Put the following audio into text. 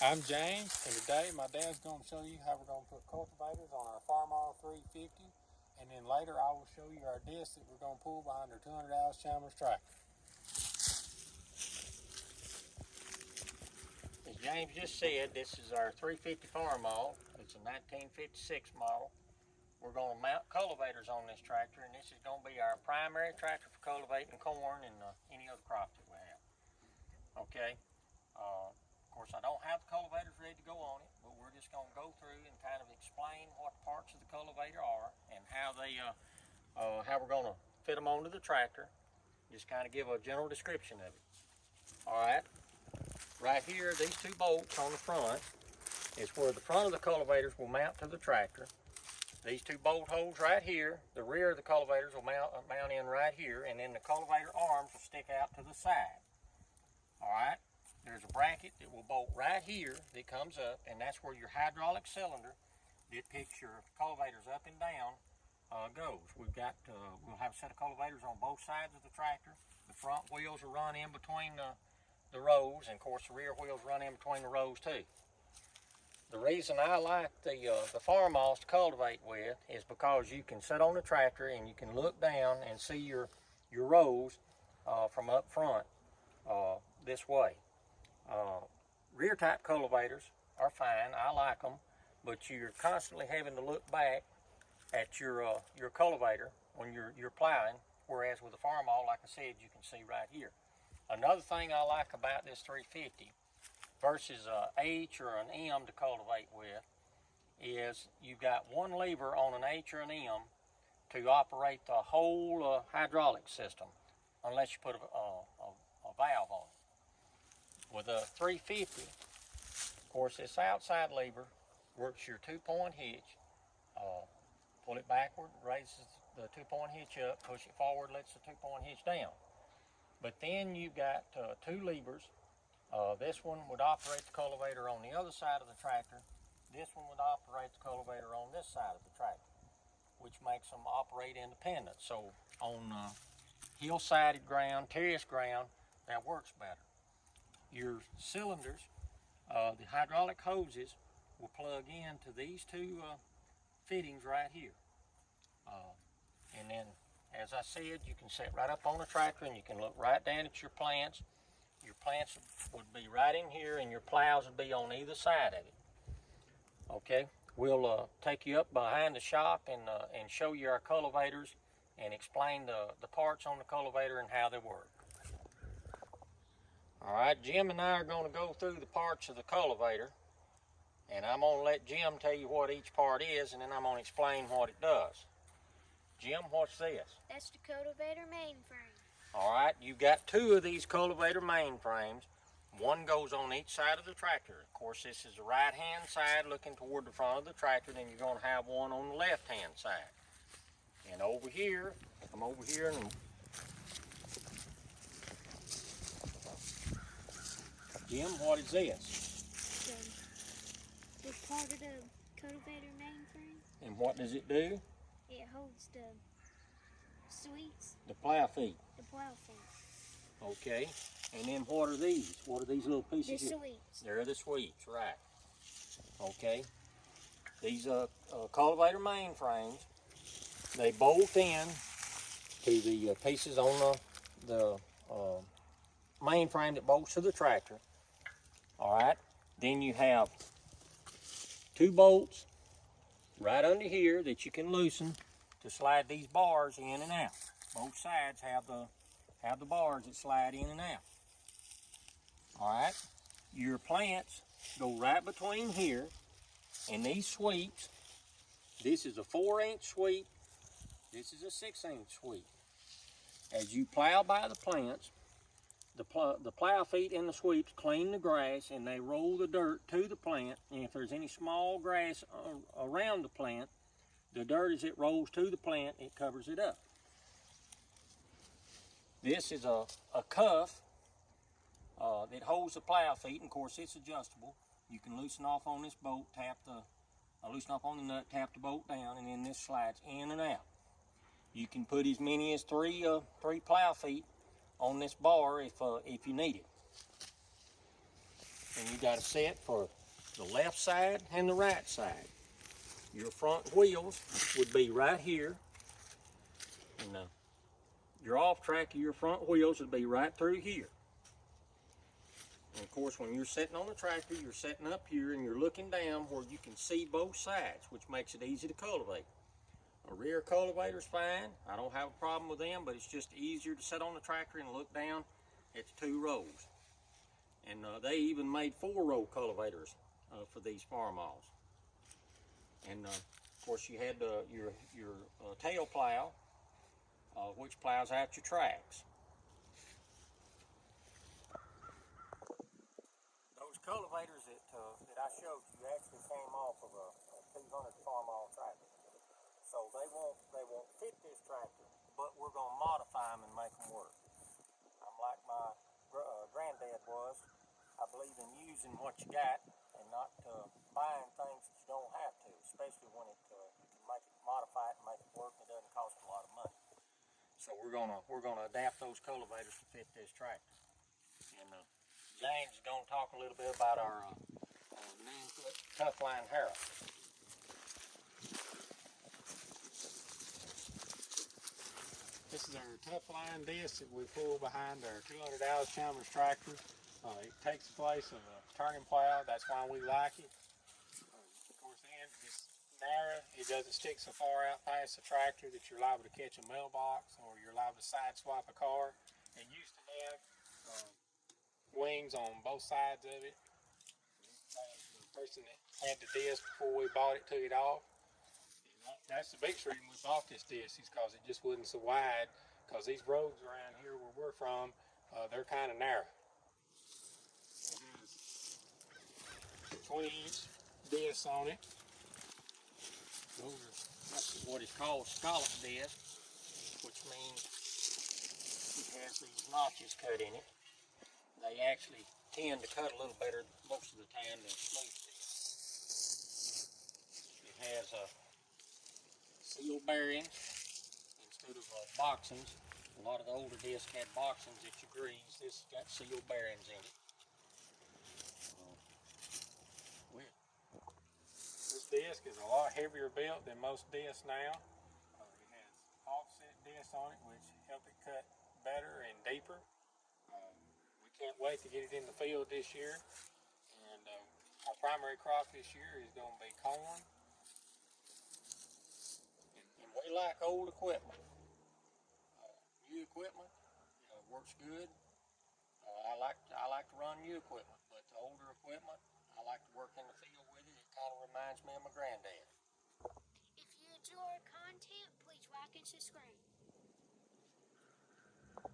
I'm James, and today my dad's going to show you how we're going to put cultivators on our Farmall 350, and then later I will show you our disc that we're going to pull behind our 200 Allis Chalmers tractor. As James just said, this is our 350 Farmall. It's a 1956 model. We're going to mount cultivators on this tractor, and this is going to be our primary tractor for cultivating corn and any other crop that we have. Okay. Of course, I don't have the cultivators ready to go on it, but we're just going to go through and kind of explain what parts of the cultivator are and how we're going to fit them onto the tractor. Just kind of give a general description of it. All right. Right here, these two bolts on the front is where the front of the cultivators will mount to the tractor. These two bolt holes right here, the rear of the cultivators will mount in right here, and then the cultivator arms will stick out to the side. All right. There's a bracket that will bolt right here that comes up, and that's where your hydraulic cylinder that picks your cultivators up and down goes. We'll have a set of cultivators on both sides of the tractor. The front wheels will run in between the rows, and of course the rear wheels run in between the rows too. The reason I like the Farmalls to cultivate with is because you can sit on the tractor and you can look down and see your rows from up front this way. Rear type cultivators are fine, I like them, but you're constantly having to look back at your cultivator when you're plowing, whereas with the Farmall, like I said, you can see right here. Another thing I like about this 350 versus a H or an M to cultivate with is you've got one lever on an H or an M to operate the whole hydraulic system, unless you put a valve on it. With a 350, of course, this outside lever works your 2-point hitch. Pull it backward, raises the 2-point hitch up, push it forward, lets the 2-point hitch down. But then you've got two levers. This one would operate the cultivator on the other side of the tractor. This one would operate the cultivator on this side of the tractor, which makes them operate independent. So on hill-sided ground, terrace ground, that works better. Your cylinders, the hydraulic hoses, will plug into these two fittings right here. And then, as I said, you can sit right up on the tractor and you can look right down at your plants. Your plants would be right in here and your plows would be on either side of it. Okay, we'll take you up behind the shop and show you our cultivators and explain the parts on the cultivator and how they work. All right, Jim and I are going to go through the parts of the cultivator, and I'm going to let Jim tell you what each part is, and then I'm going to explain what it does. Jim, what's this? That's the cultivator mainframe. All right, you've got two of these cultivator mainframes. One goes on each side of the tractor. Of course, this is the right-hand side looking toward the front of the tractor, then you're going to have one on the left-hand side. And over here, come over here and Jim, what is this? It's part of the cultivator mainframe. And what does it do? It holds the sweets. The plow feet. The plow feet. Okay. And then what are these? What are these little pieces The here? sweets. They're the sweets, right. Okay. These cultivator mainframes, they bolt in to the pieces on the mainframe that bolts to the tractor. All right, then you have two bolts right under here that you can loosen to slide these bars in and out. Both sides have the bars that slide in and out. All right, your plants go right between here, and these sweeps, this is a 4-inch sweep, this is a 6-inch sweep. As you plow by the plants, the plow feet and the sweeps clean the grass and they roll the dirt to the plant, and if there's any small grass around the plant, the dirt as it rolls to the plant, it covers it up. This is a cuff that holds the plow feet, and of course it's adjustable. You can loosen off on this bolt, loosen off on the nut, tap the bolt down, and then this slides in and out. You can put as many as three plow feet on this bar if you need it. and you got to set for the left side and the right side. Your front wheels would be right here, and your off track of your front wheels would be right through here. And of course, when you're sitting on the tractor, you're sitting up here and you're looking down where you can see both sides, which makes it easy to cultivate. A rear cultivator's fine. I don't have a problem with them, but it's just easier to sit on the tractor and look down at the 2 rows. And they even made 4-row cultivators for these Farmalls. And of course, you had your tail plow, which plows out your tracks. Those cultivators that I showed you actually came off of a 200 Farmall tractor. So they won't fit this tractor, but we're going to modify them and make them work. I'm like my granddad was. I believe in using what you got and not buying things that you don't have to, especially when you can modify it and make it work and it doesn't cost a lot of money. So we're gonna adapt those cultivators to fit this tractor. And James is gonna talk a little bit about our 9-foot tuffline harrow. This is our tuffline disc that we pull behind our 200 Allis Chalmers tractor. It takes the place of a turning plow. That's why we like it. Of course, then it's narrow. It doesn't stick so far out past the tractor that you're liable to catch a mailbox or you're liable to side swap a car. It used to have wings on both sides of it. The person that had the disc before we bought it took it off. That's the biggest reason we bought this disc, is because it just wasn't so wide, because these roads around here where we're from, they're kind of narrow. It has 20-inch discs on it. That's what is called scallop disc, which means it has these notches cut in it. They actually tend to cut a little better most of the time than smooth disc. It has seal bearings instead of boxings. A lot of the older discs had boxings that you grease. This got seal bearings in it. This disc is a lot heavier built than most discs now. It has offset discs on it, which help it cut better and deeper. We can't wait to get it in the field this year. And our primary crop this year is going to be corn. And we like old equipment. New equipment works good. I like to run new equipment, but the older equipment, I like to work in the field with it. It kind of reminds me of my granddad. If you enjoy our content, please like and subscribe.